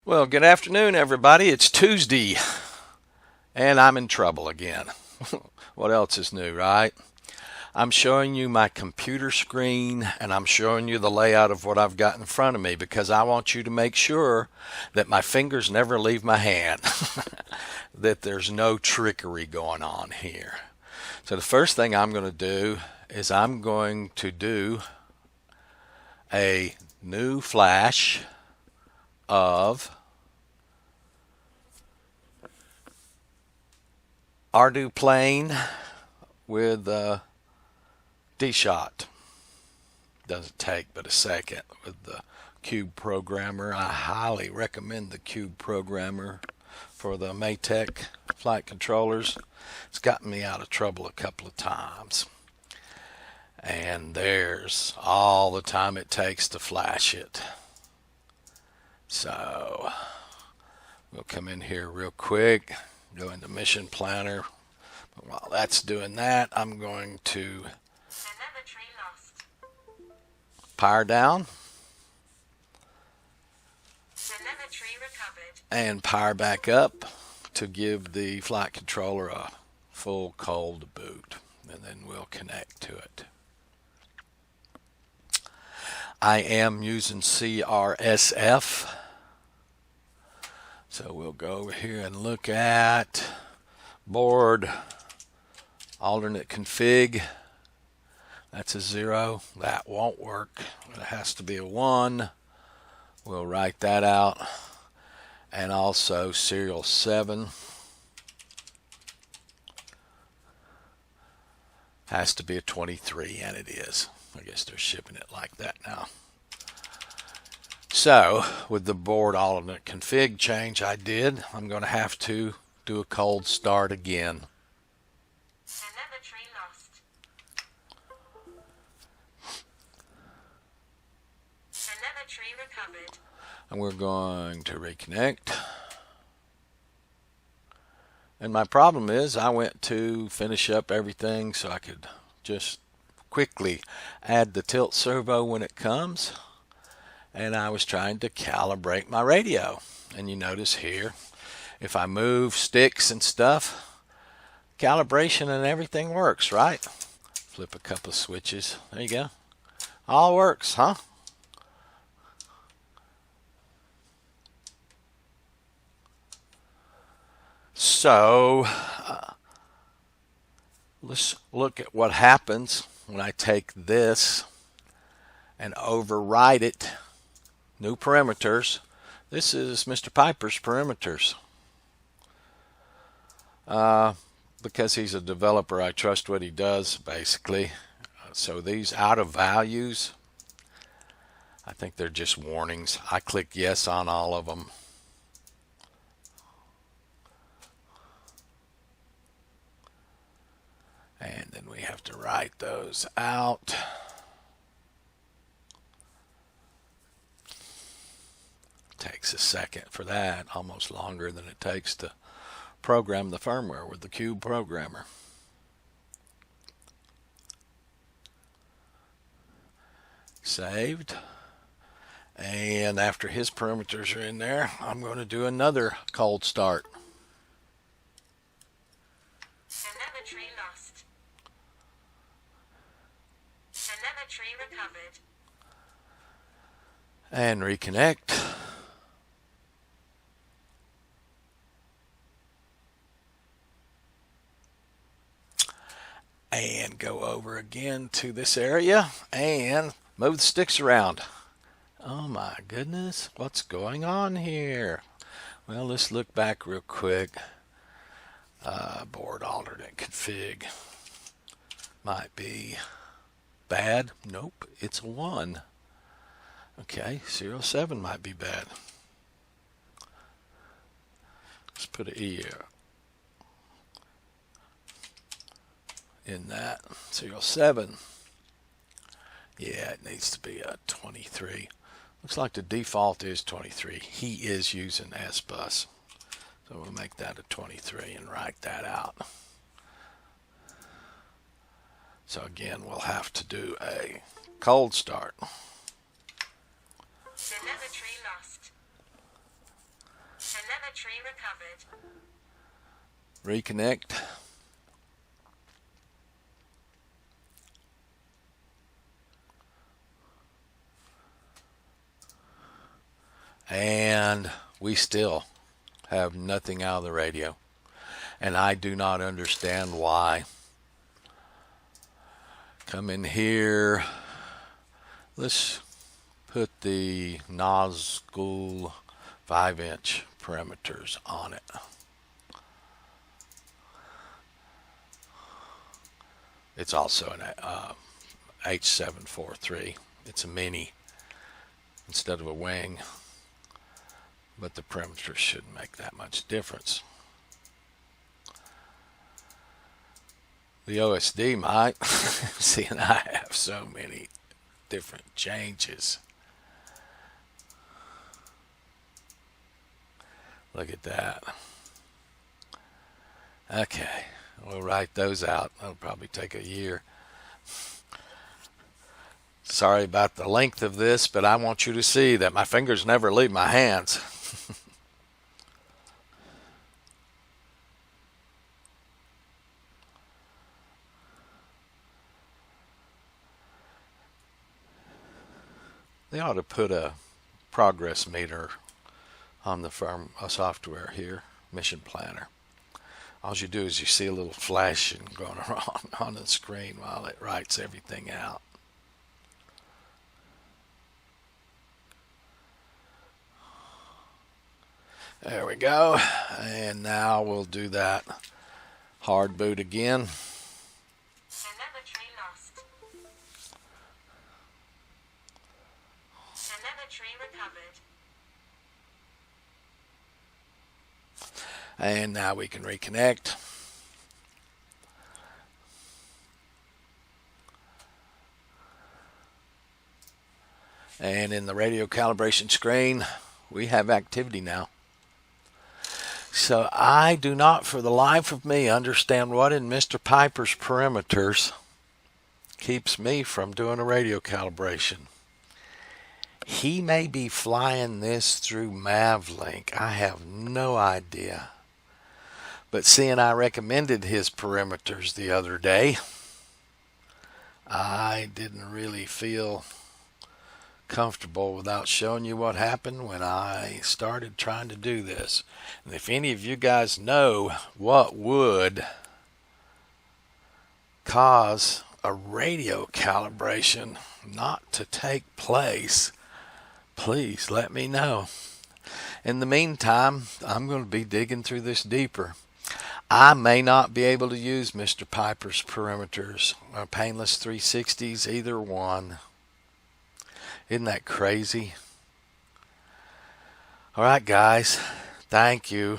Well, good afternoon, everybody. It's Tuesday, and I'm in trouble again. What else is new, right? I'm showing you my computer screen, and I'm showing you the layout of what I've got in front of me because I want you to make sure that my fingers never leave my hand, that there's no trickery going on here. So the first thing I'm going to do is I'm going to do a new flash of Ardu plane with D-Shot. Doesn't take but a second with the Cube Programmer. I highly recommend the Cube Programmer for the Maytech flight controllers. It's gotten me out of trouble a couple of times. And there's all the time it takes to flash it. So we'll come in here real quick, go into Mission Planner. But while that's doing that, I'm going to power down and power back up to give the flight controller a full cold boot, and then we'll connect to it. I am using CRSF, so we'll go over here and look at board alternate config. That's a 0. That won't work. It has to be a 1. We'll write that out. And also serial 7 has to be a 23, and it is. I guess they're shipping it like that now. So with the board alternate config change I did, I'm going to have to do a cold start again. And we're going to reconnect. And my problem is I went to finish up everything so I could just quickly add the tilt servo when it comes. And I was trying to calibrate my radio. And you notice here, if I move sticks and stuff, calibration and everything works, right? Flip a couple of switches. There you go. All works, huh? So let's look at what happens when I take this and override it. New parameters. This is Mr. Piper's parameters. Because he's a developer, I trust what he does, basically. So these out of values, I think they're just warnings. I click yes on all of them. And then we have to write those out. Takes a second for that, almost longer than it takes to program the firmware with the Cube Programmer. Saved. And after his parameters are in there, I'm going to do another cold start. Telemetry lost. Telemetry recovered. And reconnect. And go over again to this area and move the sticks around. Oh my goodness, what's going on here? Well, let's look back real quick. Board alternate config might be bad. Nope, it's a 1. Okay, 07 might be bad. Let's put an E in that. 07. Yeah, it needs to be a 23. Looks like the default is 23. He is using S-Bus. So we'll make that a 23 and write that out. So again, we'll have to do a cold start. Telemetry lost. Telemetry recovered. Reconnect. And we still have nothing out of the radio. And I do not understand why. Come in here. Let's put the Nazgul 5-inch perimeters on it. It's also an H743. It's a mini instead of a wing, but the perimeters shouldn't make that much difference. The OSD might. See, and I have so many different changes. Look at that. Okay, we'll write those out. That'll probably take a year. Sorry about the length of this, but I want you to see that my fingers never leave my hands. They ought to put a progress meter on the firm software here, Mission Planner. All you do is you see a little flashing going on the screen while it writes everything out. There we go. And now we'll do that hard boot again. Telemetry lost. Telemetry recovered. And now we can reconnect. And in the radio calibration screen, we have activity now. So I do not for the life of me understand what in Mr. Piper's perimeters keeps me from doing a radio calibration. He may be flying this through Mavlink. I have no idea. But seeing I recommended his perimeters the other day, I didn't really feel comfortable without showing you what happened when I started trying to do this. And if any of you guys know what would cause a radio calibration not to take place, please let me know. In the meantime, I'm going to be digging through this deeper. I may not be able to use Mr. Piper's perimeters or Painless 360s, either one. Isn't that crazy? All right, guys. Thank you.